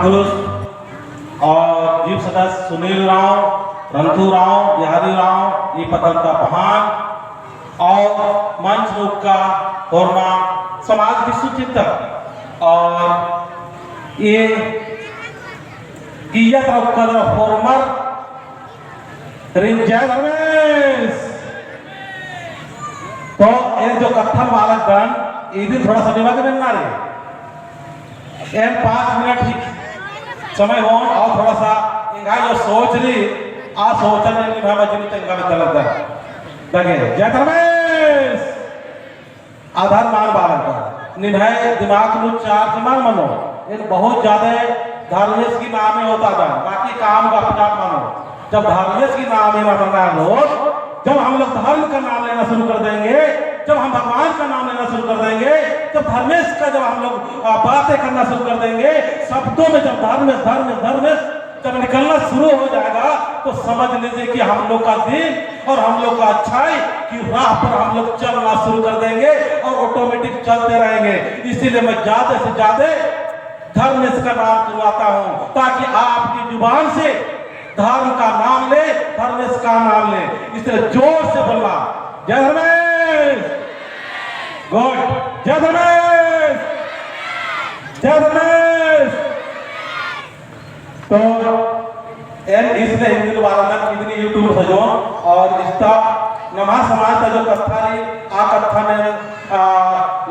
दुरुस्त और जीव सदस्य सुनील राव, रंथू राव, बिहारी राव, ये पदम का बहान और मंच लोक का होरमा समाज की सुचिंतक और ये गियत कदर होरमर जय धर्मेश। तो ये जो कत्थन बालक गण ये दिन थोड़ा सा निमक मिलना रे 5 मिनट ही समय हो और थोड़ा सा इनका जो सोच रही आ सोचने नहीं भाई मजनी तंगा में चलता है लगे जय धर्मेश आधार मान बालक का निभाए दिमाग में चार दिमाग मनो इन बहुत ज्यादा धर्मेश की नाम में होता था बाकी काम का अपना मानो जब धर्मेश की नाम में ना लोग जब हम लोग धर्म का नाम लेना शुरू कर देंगे जब हम भगवान का नाम लेना शुरू कर देंगे जब धर्मेश का जब हम लोग बातें करना शुरू कर देंगे शब्दों में जब धर्मेश धर्मेश धर्मेश जब निकलना शुरू हो जाएगा तो समझ लीजिए कि हम लोग का दिन और हम लोग का अच्छाई की राह पर हम लोग चलना शुरू कर देंगे और ऑटोमेटिक चलते रहेंगे। इसीलिए मैं ज्यादा से ज्यादा धर्मेश का नाम चुनवाता हूँ ताकि आपकी जुबान से धर्म का नाम ले धर्मेश का नाम ले। इसलिए जोर से बोलना जय धर्मेश गुड जय धर्मेश जय धर्मेश। तो इसने हिंदू वाला कितनी यूट्यूब सजो और इसका नमा समाज का जो कथा रही आ कथा ने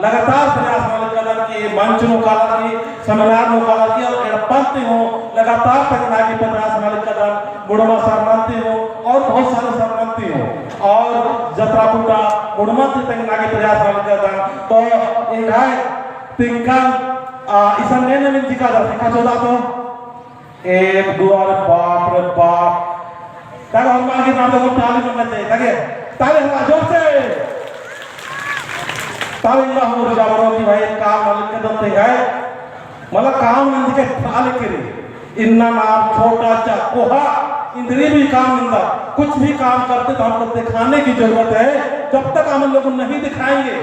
लगातार प्रयास वाले कदम की मंच नो काला की सेमिनार नो काला की और एडपंती हो लगातार तकना की प्रयास वाले कदम बुढ़वा सरमंती हो और बहुत सारे सरमंती हो और जत्रा पुटा बुढ़मंती तकना के प्रयास वाले कदम तो इनका तिनका इसन ने मिलती का देखा चौदा तो 1 2 और बाप रे बाप तब हनुमान के नाम को ताली करना चाहिए ताकि ताली हमारा जोर से ताली ना हो जावरो की भाई काम मालिक के दते गए मतलब काम नंद के ताली करी इन्ना नाम छोटा चा कोहा इंद्रिय भी काम निंदा कुछ भी काम करते तो हमको दिखाने की जरूरत है जब तक हम लोग नहीं दिखाएंगे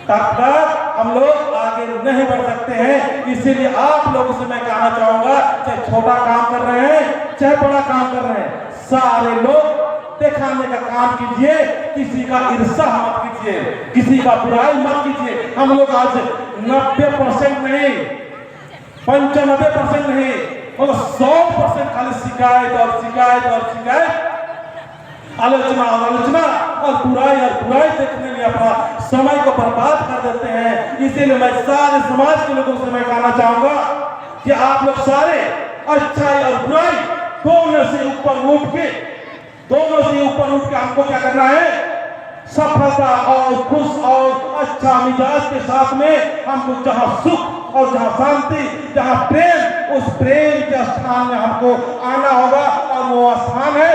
तब तक हम लोग आगे नहीं बढ़ सकते हैं। इसीलिए आप लोगों से मैं कहना चाहूंगा चाहे छोटा काम कर रहे हैं चाहे बड़ा काम कर रहे हैं सारे लोग दिखाने का काम कीजिए किसी का ईर्ष्या मत कीजिए किसी का बुराई मत कीजिए। हम लोग आज 90% नहीं 95% नहीं और 100% खाली शिकायत और शिकायत और शिकायत आलोचना और आलोचना और बुराई देखने में अपना समय को बर्बाद कर देते हैं। इसीलिए मैं सारे समाज के लोगों से मैं कहना चाहूंगा कि आप लोग सारे अच्छाई और बुराई दोनों से ऊपर उठ के हमको क्या करना है सफलता और खुश और अच्छा मिजाज के साथ में हमको जहां सुख और जहां शांति जहां प्रेम उस प्रेम के स्थान में हमको आना होगा और वो स्थान है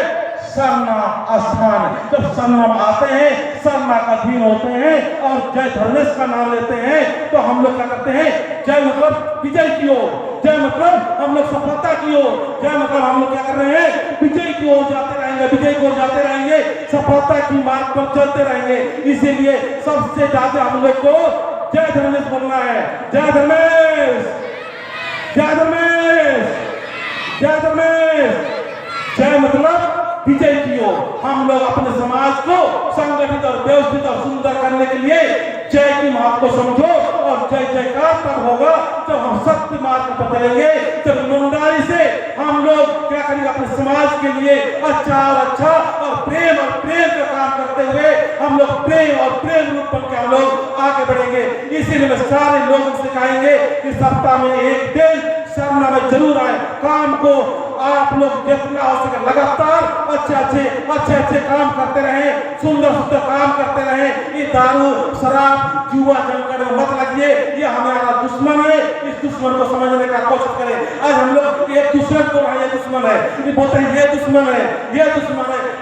सरना स्थान। जब सरना में आते हैं सरना का अधीन होते हैं और जय धर्मेश का नाम लेते हैं तो हम लोग क्या करते हैं जय मतलब विजय की ओर जय मतलब हम लोग सफलता की ओर जय मतलब हम लोग क्या कर रहे हैं विजय की ओर जाते रहेंगे विजय की ओर जाते रहेंगे सफलता की मार्ग पर चलते रहेंगे। इसीलिए सबसे ज्यादा हम लोग को जय धर्मेश बोलना है जय धर्मेश जय धर्मेश जय धर्मेश। जय मतलब विजय की ओर हम लोग अपने समाज को संगठित और व्यवस्थित और सुंदर करने के लिए जय की महत्व को समझो और जय जयकार तब होगा जब हम सत्य मार्ग पर चलेंगे जब ईमानदारी से हम लोग क्या करेंगे अपने समाज के लिए अच्छा और प्रेम का काम करते हुए हम लोग प्रेम रूप पर हम लोग आगे बढ़ेंगे। इसीलिए मैं सारे लोगों से कहेंगे कि सप्ताह में एक दिन सरना में जरूर आए काम को आप लोग जितना हो सके लगातार अच्छे काम करते रहे सुंदर काम करते रहे। ये दारू शराब जुआ जंगल में मत लगिए ये हमारा दुश्मन है इस दुश्मन को समझने का कोशिश करें। आज हम लोग एक दूसरे को ये दुश्मन है ये बोलते हैं ये दुश्मन है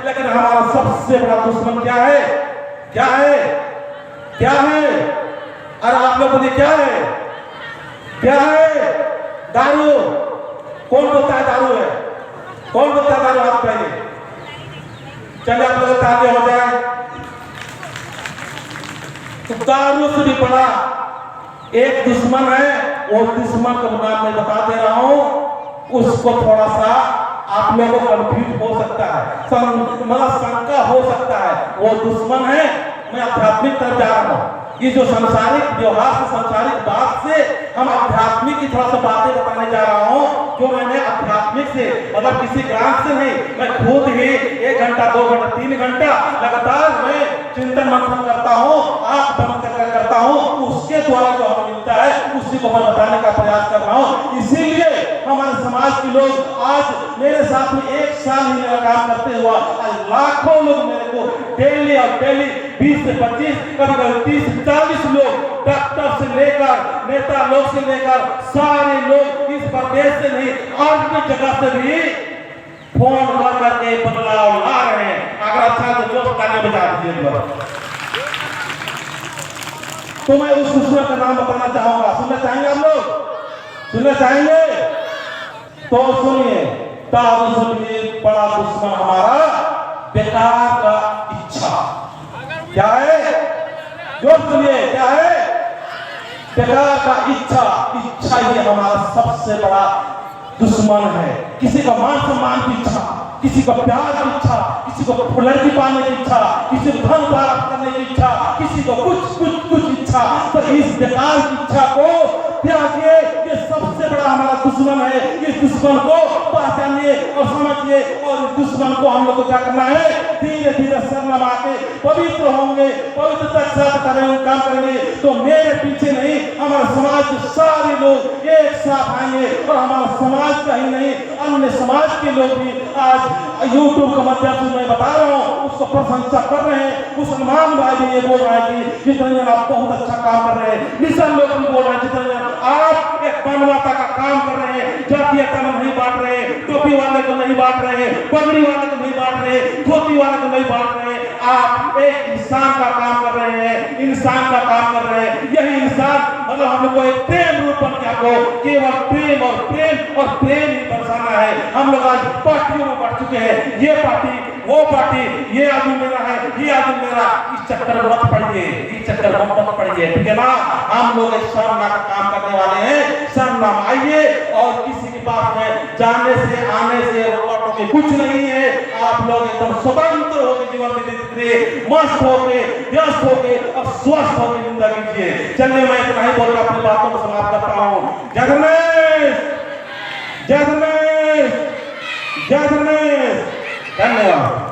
लेकिन हमारा सबसे बड़ा दुश्मन क्या है अरे आप लोग बोलिए क्या है दारू। कौन बोलता है दारू है कौन बोलता है दारू हाथ पहले चलिए आप लोग आगे हो जाए। तो दारू से भी बड़ा एक दुश्मन है और दुश्मन का नाम मैं बता दे रहा हूं उसको थोड़ा सा आप लोगों को कंफ्यूज हो सकता है, मतलब शंका हो सकता है वो दुश्मन है, मैं आध्यात्मिक तरफ जा रहा हूँ। ये जो सांसारिक व्यवहार से, सांसारिक बात से हम आध्यात्मिक की थोड़ा सा बातें बताने जा रहा हूँ, जो मैंने आध्यात्मिक से मतलब किसी ग्रांथ से नहीं, मैं खुद ही 1 घंटा 2 घंटा 3 घंटा लगातार मैं चिंतन मंथन करता हूँ, आंख बंद कर करता हूँ, उसके द्वारा जो हमें मिलता है उसी को मैं बताने का प्रयास कर रहा हूँ। इसीलिए हमारे समाज के लोग आज मेरे साथ में 1 साल ही मेरा काम करते हुआ लाखों लोग मेरे को डेली और डेली 20 से 25 कभी 30 से 40 लोग, डॉक्टर से लेकर नेता लोग से लेकर सारे लोग इस प्रदेश से नहीं अन्य जगह से भी फोन कर करके बदलाव ला रहे हैं। अगर अच्छा तो जो ताली बजा दीजिए। तो मैं उस दुश्मन का नाम बताना चाहूंगा, सुनना चाहेंगे आप लोग? सुनना चाहेंगे तो सुनिए। तब सुनिए, बड़ा दुश्मन हमारा बेकार का इच्छा। क्या है? जो सुनिए, क्या है? बेकार का इच्छा। इच्छा ये हमारा सबसे बड़ा दुश्मन है। किसी का मान सम्मान की इच्छा, किसी को प्यार की इच्छा, किसी को लड़की पाने की इच्छा, किसी को धन प्राप्त करने की इच्छा, किसी को कुछ इच्छा। तो इस बेकार की इच्छा को त्यागिए, ये सबसे बड़ा हमारा दुश्मन है। इस दुश्मन को पहचानिए और समझिए, और इस दुश्मन को हम लोग को क्या करना है? धीरे धीरे शरण के पवित्र होंगे, पवित्रता के साथ करेंगे, काम करेंगे तो मेरे पीछे नहीं, हमारे समाज के सारे लोग एक साथ आएंगे। और हमारा समाज का ही नहीं, अन्य समाज के लोग भी आज यूट्यूब के माध्यम से मैं बता रहा हूँ, उसको प्रशंसा कर रहे हैं। मुसलमान भाई भी ये बोल रहा है कि चित्रंजन आप बहुत अच्छा काम कर रहे हैं। निशान लोग भी बोल रहे हैं चित्रंजन आप एक मानवता का काम कर रहे हैं, जातीयता में नहीं बांट रहे, टोपी वाले को नहीं बांट रहे, पगड़ी वाले को नहीं बांट रहे, धोती वाले को नहीं बांट रहे, आप एक इंसान का काम कर रहे हैं, इंसान का काम कर रहे हैं। यही इंसान मतलब हम लोग को एक प्रेम रूप बन के आपको केवल प्रेम और प्रेम और प्रेम ही बरसाना है। हम लोग आज पार्टियों में बढ़ चुके हैं, ये पार्टी वो पार्टी, ये आदमी मेरा है, ये आदमी मेरा। इस चक्कर में मत पड़िए, इस चक्कर में मत पड़िए, ठीक है ना? हम लोग एक शर्म का काम करने वाले हैं। शर्म आइए और किसी की बात में जाने से आने से रोकटों के कुछ नहीं है। आप लोग एकदम स्वतंत्र होकर जीवन में जीते, मस्त होके, व्यस्त होके और स्वस्थ होकर जिंदगी जिए। चलिए मैं इतना ही बोलकर अपनी बातों को समाप्त करता हूँ। जय गणेश, जय गणेश, जय गणेश। धन्यवाद।